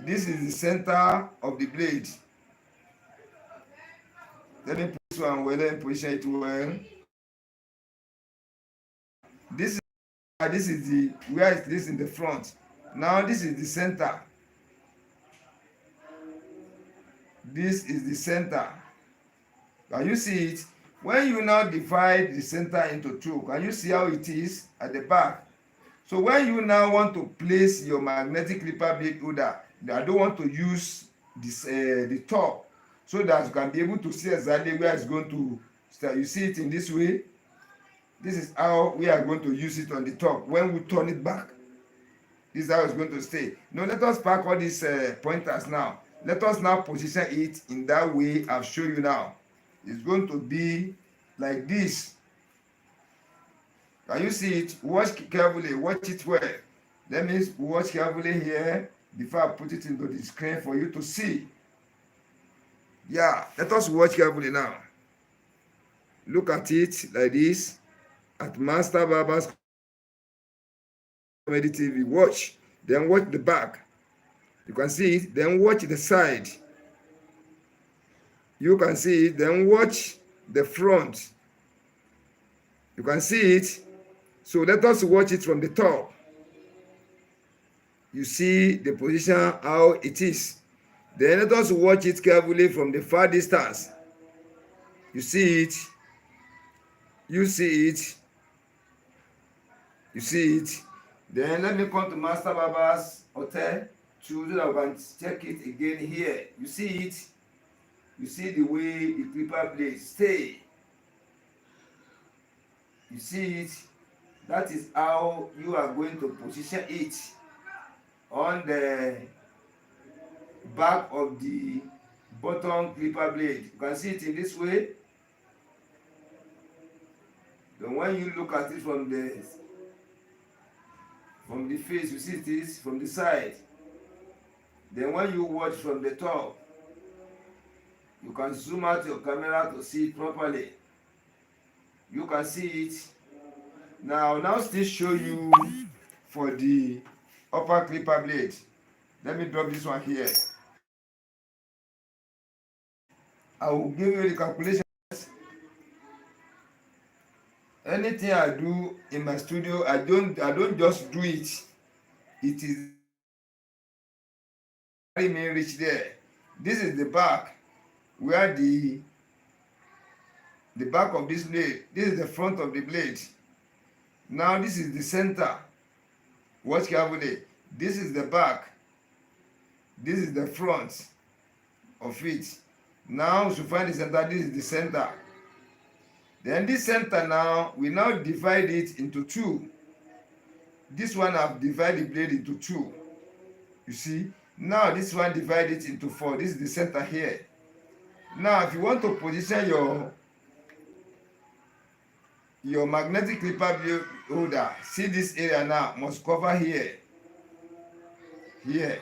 is the center of the blade. Let me put this one well and position it well. This is the where it is in the front. Now this is the center. This is the center. Can you see it? When you now divide the center into two, can you see how it is at the back? So when you now want to place your magnetic clipper blade holder, I don't want to use this the top so that you can be able to see exactly where it's going to start. You see it in this way. This is how we are going to use it on the top. When we turn it back, this is how it's going to stay. Now let us pack all these pointers now. Let us now position it in that way I've shown you now. It's going to be like this. Can you see it? Watch carefully. Watch it well. Let me watch carefully here before I put it into the screen for you to see. Yeah, let us watch carefully now. Look at it like this at Master Barber's Comedy TV. Watch. Then watch the back. You can see it. Then watch the side. You can see it. Then watch the front. You can see it. So let us watch it from the top. You see the position, how it is. Then let us watch it carefully from the far distance. You see it. You see it. You see it. Then let me come to Master Baba's hotel so that we can check it again here. You see it. You see the way the clipper blade stay. You see it. That is how you are going to position it on the back of the bottom clipper blade. You can see it in this way. Then when you look at it from the face, you see it is from the side. Then when you watch from the top, you can zoom out your camera to see it properly. You can see it. Now still show you for the upper clipper blade. Let me drop this one here. I will give you the calculation. Anything I do in my studio, I don't just do it. It is very main reach there. This is the back where the back of this blade. This is the front of the blade. Now this is the center. Watch carefully. This is the back. This is the front of it. Now to find the center, this is the center. Then this center now, we now divide it into two. This one I've divided the blade into two. You see? Now this one divide it into four. This is the center here. Now if you want to position your magnetic clipper blade holder, see this area now must cover here. Here.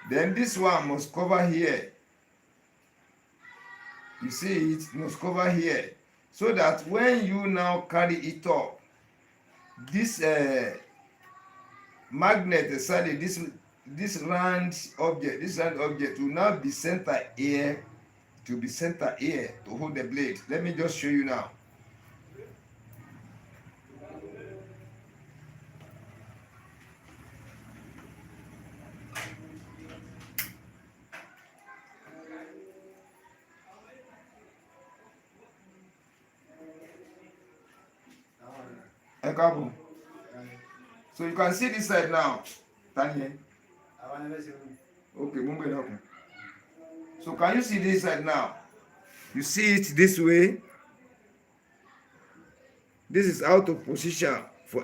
Then this one must cover here. You see it must cover here. So that when you now carry it up, this magnet inside this round object will now be center here. It will be center here to hold the blade. Let me just show you now. So you can see this side now. Okay, so can you see this side now? You see it this way. This is out of position for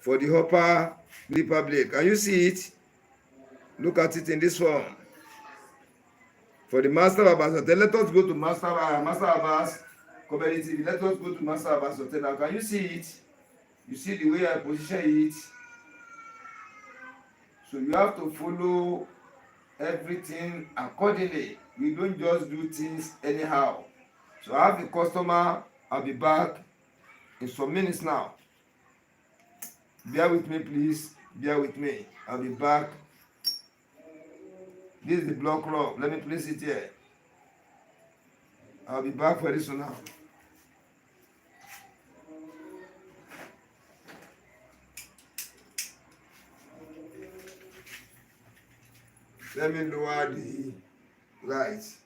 for the upper clipper blade. Can you see it? Look at it in this form. For the Master Baba's Hotel, let us go to Master Baba's community. Let us go to Master Baba's Hotel. Now, can you see it? You see the way I position it? So you have to follow everything accordingly. We don't just do things anyhow. So I have a customer. I'll be back in some minutes now. Bear with me, please. Bear with me. I'll be back. This is the block rock. Let me place it here. I'll be back very soon now. Let me lower the lights.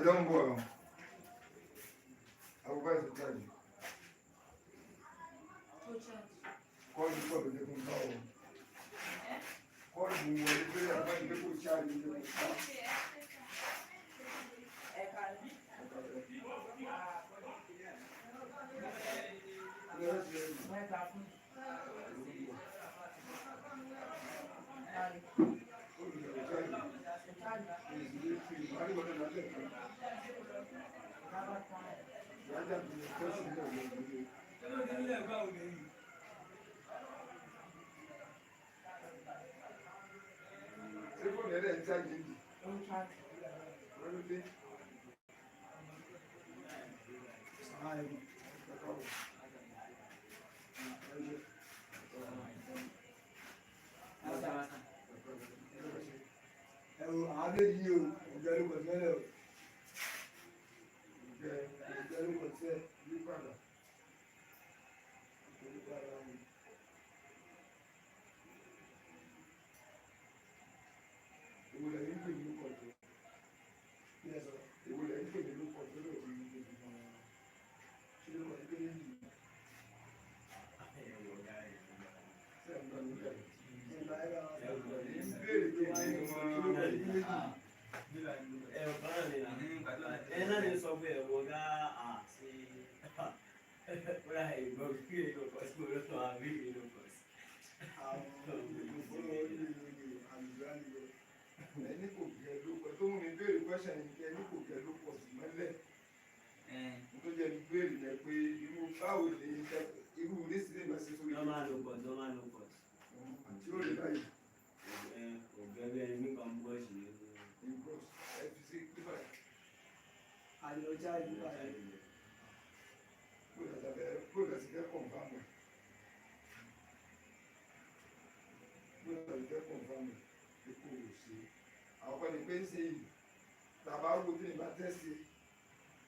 don't go. I will buy the charge. Call the phone, they can call. Call the one, they can charge you.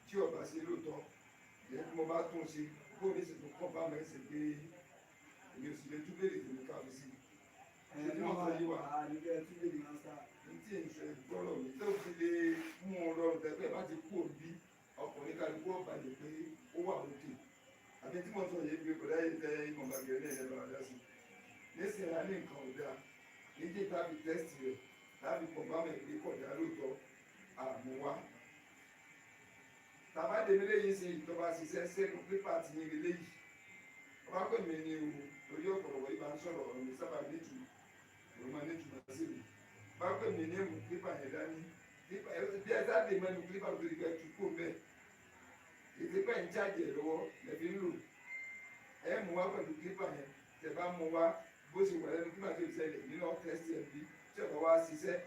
Tí ọba ṣe lóòótọ́ yẹ kí mo bá tún ṣe kó ní ìṣètò kọ́ bá mọ̀ ẹ́sẹ̀ pé èmi ò sì lè túbẹ̀lì tèmi káfí sí i ṣe tí wọ́n sọ yí wa ní tí èyí ṣe gbọ́rọ̀ mi tó fi lè mú un rọrùn tẹ́gbẹ́ bá ti kú òbí ọkùnrin kálukú ọ̀bà lè pé ó wà lókè àbí tí wọ́n sọ yìí pé kọ̀dá yìí tẹ ìmọ̀gbàgbé ní ẹ̀rọ àdá sí nísìnyí a ní nǹkan ọ̀dà níjẹ́ tàbí tẹ́sítì rẹ̀ tàbí kọ̀ bá mọ̀ pé kọ̀dá lóòótọ́ àmúwá tàbádé mi léyìí ṣe ìjọba ṣiṣẹ́ sẹ́nu pípa ti yin eléyìí ọba pè mí ní ewu lórí ọ̀pọ̀lọpọ̀ ibà ń sọ̀rọ̀ ọ̀rọ̀ mi sábà nítumọ̀ ọ̀rọ̀ máa nítumọ̀ sí mi bá pè mí ní ewu pípa yẹn dání bí ẹ sáà lè mẹ́nu pípa tó ti gbẹ tukú mẹ́ ètè pẹ́ ń jáde ẹ̀ lọ́wọ́ lẹ́bí ń lò ẹ mú wá pẹ̀lú pípa yẹn tẹ̀ bá mú wá bó ṣe wà lẹ́nu pípa tó ti ṣẹlẹ̀ nínú ọ́fẹ́sì ẹ̀ bí tí ọ̀pọ̀ wá ṣiṣẹ́